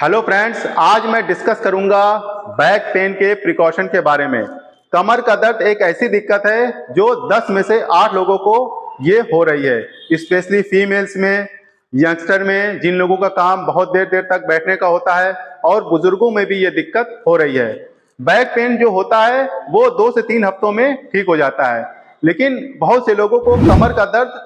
Hello friends, आज मैं discuss करूंगा बैक पेन के प्रिकॉशन के बारे में। कमर का दर्द एक ऐसी दिक्कत है जो 10 में से 8 लोगों को ये हो रही है, स्पेशली फीमेल्स में, यंगस्टर में, जिन लोगों का काम बहुत देर देर तक बैठने का होता है, और बुजुर्गों में भी ये दिक्कत हो रही है। बैक पेन जो होता है वो 2 से 3 हफ्तों में ठीक हो जाता है, लेकिन बहुत से लोगों को कमर का दर्द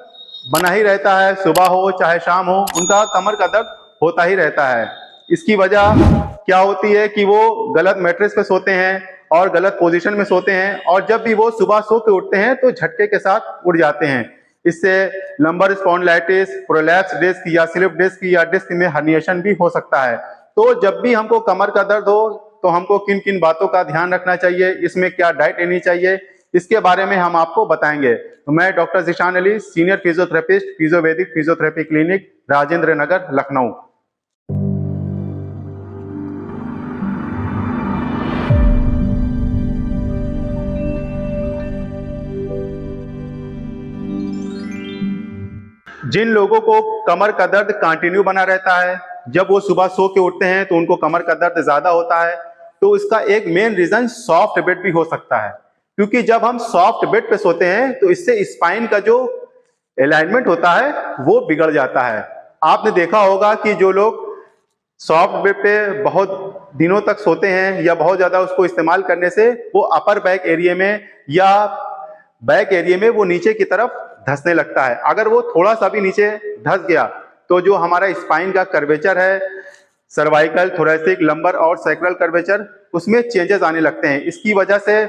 बना ही रहता है। सुबह हो चाहे शाम हो, उनका कमर का दर्द होता ही रहता है। इसकी वजह क्या होती है कि वो गलत मैट्रेस पे सोते हैं और गलत पोजीशन में सोते हैं, और जब भी वो सुबह सो के उठते हैं तो झटके के साथ उठ जाते हैं। इससे लंबर स्पॉन्डिलाइटिस, प्रोलैप्स डिस्क या स्लिप डिस्क या डिस्क में हर्निएशन भी हो सकता है। तो जब भी हमको कमर का दर्द हो तो हमको किन किन बातों का ध्यान रखना चाहिए, इसमें क्या डाइट लेनी चाहिए, इसके बारे में हम आपको बताएंगे। तो मैं doctor Zeeshan Ali, senior physiotherapist, Physiovedic physiotherapy clinic, Rajendra Nagar, Lucknow. जिन लोगों को कमर का दर्द कंटिन्यू बना रहता है, जब वो सुबह सो के उठते हैं तो उनको कमर का दर्द ज्यादा होता है, तो इसका एक मेन रीजन सॉफ्ट बेड भी हो सकता है। क्योंकि जब हम सॉफ्ट बेड पे सोते हैं तो इससे स्पाइन का जो अलाइनमेंट होता है वो बिगड़ जाता है। आपने देखा होगा कि जो लोग सॉफ्ट बेड पे बहुत दिनों तक सोते हैं या बहुत ज्यादा उसको इस्तेमाल करने से वो अपर बैक एरिया में या बैक एरिया में वो नीचे की तरफ धंसने लगता है। अगर वो थोड़ा सा भी नीचे धंस गया तो जो हमारा स्पाइन का कर्वेचर है, सर्वाइकल, थोरैसिक, लंबर और सैक्रल कर्वेचर, उसमें चेंजेस आने लगते हैं। इसकी वजह से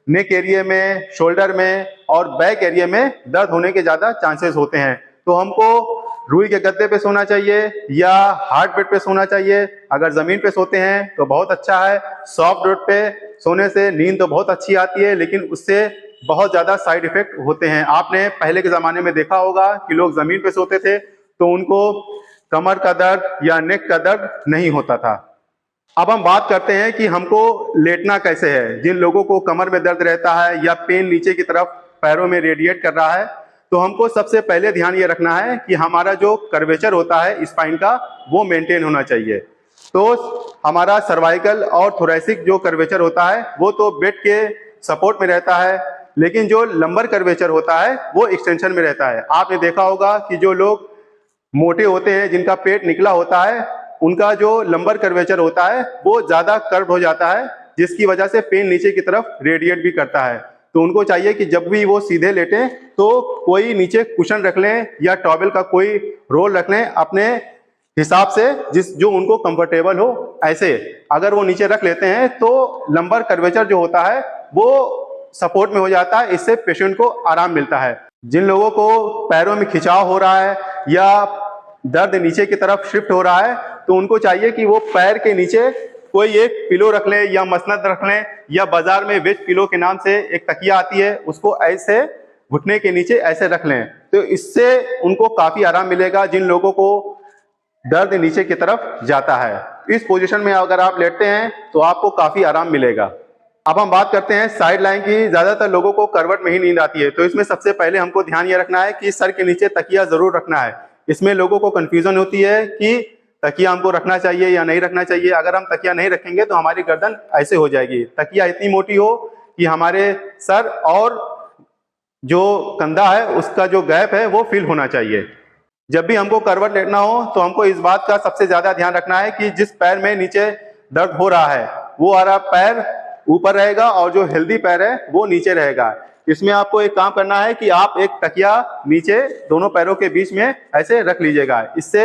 नेक एरिया में, शोल्डर में और बैक एरिया में दर्द होने के ज्यादा चांसेस होते हैं। तो हमको रुई के गद्दे पे सोना चाहिए या हार्ड बेड पे सोना चाहिए। अगर जमीन पे सोते हैं तो बहुत अच्छा है। सॉफ्ट बेड पे सोने से नींद तो बहुत अच्छी आती है, लेकिन उससे बहुत ज्यादा साइड इफेक्ट होते हैं। आपने पहले के जमाने में देखा होगा कि लोग जमीन पे सोते थे तो उनको कमर का दर्द या नेक का दर्द नहीं होता था। अब हम बात करते हैं कि हमको लेटना कैसे है। जिन लोगों को कमर में दर्द रहता है या पेन नीचे की तरफ पैरों में रेडिएट कर रहा है, तो हमको सबसे पहले ध्यान ये रखना है कि हमारा जो कर्वेचर होता है स्पाइन का, वो मेंटेन होना चाहिए। तो हमारा सर्वाइकल और थोरैसिक जो कर्वेचर होता है वो तो बेड के सपोर्ट में रहता है, लेकिन जो लंबर कर्वेचर होता है वो एक्सटेंशन में रहता है। आपने देखा होगा कि जो लोग मोटे होते हैं, जिनका पेट निकला होता है, उनका जो लंबर कर्वेचर होता है वो ज्यादा कर्व हो जाता है, जिसकी वजह से पेन नीचे की तरफ रेडिएट भी करता है। तो उनको चाहिए कि जब भी वो सीधे लेटें तो कोई नीचे कुशन रख लें या टॉवेल का कोई रोल रख लें अपने हिसाब से, जो उनको कंफर्टेबल हो। ऐसे अगर वो नीचे रख लेते हैं तो लंबर कर्वेचर जो होता है वो सपोर्ट में हो जाता है, इससे पेशेंट को आराम मिलता है। जिन लोगों को पैरों में खिंचाव हो रहा है या दर्द नीचे की तरफ शिफ्ट हो रहा है, तो उनको चाहिए कि वो पैर के नीचे कोई एक पिलो रख लें या मसनद रख लें, या बाजार में वेज पिलो के नाम से एक तकिया आती है, उसको ऐसे घुटने के नीचे ऐसे रख लें। तो इससे उनको काफी आराम मिलेगा। जिन लोगों को दर्द नीचे की तरफ जाता है, इस पोजीशन में अगर आप लेटते हैं तो आपको काफी आराम मिलेगा। अब हम बात करते हैं साइड लाइन की। ज्यादातर लोगों को करवट में ही नींद आती है, तो इसमें सबसे पहले हमको ध्यान ये रखना है कि सर के नीचे तकिया जरूर रखना है। इसमें लोगों को कंफ्यूजन होती है कि तकिया हमको रखना चाहिए या नहीं रखना चाहिए। अगर हम तकिया नहीं रखेंगे तो हमारी गर्दन ऐसे हो जाएगी। तकिया इतनी मोटी हो कि हमारे सर और जो कंधा है उसका जो गैप है वो फिल होना चाहिए। जब भी हमको करवट लेटना हो तो हमको इस बात का सबसे ज्यादा ध्यान रखना है कि जिस पैर में नीचे दर्द हो रहा है वो वाला पैर ऊपर रहेगा और जो हेल्दी पैर है वो नीचे रहेगा। इसमें आपको एक काम करना है कि आप एक तकिया नीचे दोनों पैरों के बीच में ऐसे रख लीजिएगा। इससे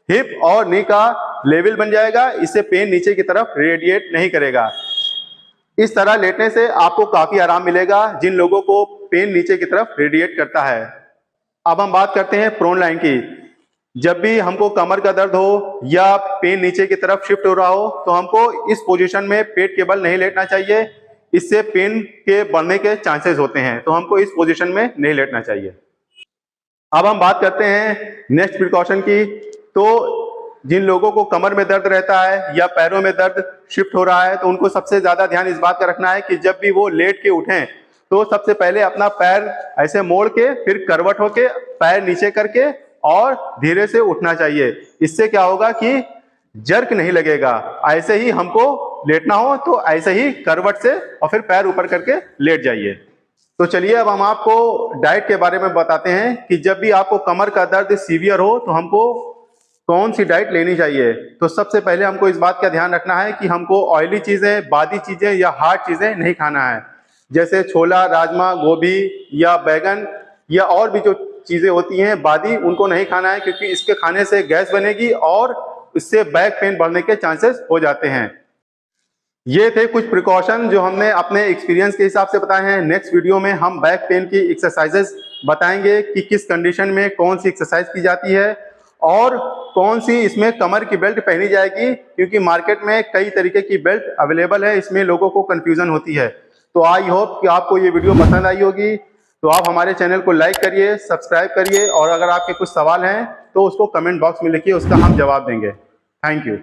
हिप और नी का लेवल बन जाएगा, इससे पेन नीचे की तरफ रेडिएट नहीं करेगा। इस तरह लेटने से आपको काफी आराम मिलेगा जिन लोगों को पेन नीचे की तरफ रेडिएट करता है। अब हम बात करते हैं प्रोन लाइन की। जब भी हमको कमर का दर्द हो या पेन नीचे की तरफ शिफ्ट हो रहा हो तो हमको इस पोजीशन में पेट के बल नहीं लेटना चाहिए, इससे पेन के बढ़ने के चांसेस होते हैं। तो हमको इस पोजीशन में नहीं लेटना चाहिए। अब हम बात करते हैं नेक्स्ट प्रिकॉशन की। तो जिन लोगों को कमर में दर्द रहता है या पैरों में दर्द शिफ्ट हो रहा है तो उनको सबसे ज्यादा ध्यान इस बात का रखना है कि जब भी वो लेट के उठें तो सबसे पहले अपना पैर ऐसे मोड़ के फिर करवट होके पैर नीचे करके और धीरे से उठना चाहिए। इससे क्या होगा कि जर्क नहीं लगेगा। ऐसे ही हमको लेटना हो तो ऐसे ही करवट से और फिर पैर ऊपर करके लेट जाइए। तो चलिए अब हम आपको डाइट के बारे में बताते हैं कि जब भी आपको कमर का दर्द सीवियर हो तो हमको कौन सी डाइट लेनी चाहिए। तो सबसे पहले हमको इस बात का ध्यान रखना है कि हमको ऑयली चीजें, बादी चीजें या हार्ड चीजें नहीं खाना है। जैसे छोला, राजमा, गोभी या बैगन या और भी जो चीजें होती हैं बादी, उनको नहीं खाना है, क्योंकि इसके खाने से गैस बनेगी और इससे बैक पेन बढ़ने के चांसेस हो जाते हैं। ये थे कुछ प्रिकॉशन जो हमने अपने एक्सपीरियंस के हिसाब से बताए हैं। नेक्स्ट वीडियो में हम बैक पेन की एक्सरसाइजेस बताएंगे कि किस कंडीशन में कौन सी एक्सरसाइज की जाती है और कौन सी इसमें कमर की बेल्ट पहनी जाएगी, क्योंकि मार्केट में कई तरीके की बेल्ट अवेलेबल है, इसमें लोगों को कंफ्यूजन होती है। तो आई होप कि आपको ये वीडियो पसंद आई होगी। तो आप हमारे चैनल को लाइक करिए, सब्सक्राइब करिए और अगर आपके कुछ सवाल हैं तो उसको कमेंट बॉक्स में लिखिए, उसका हम जवाब देंगे। Thank you.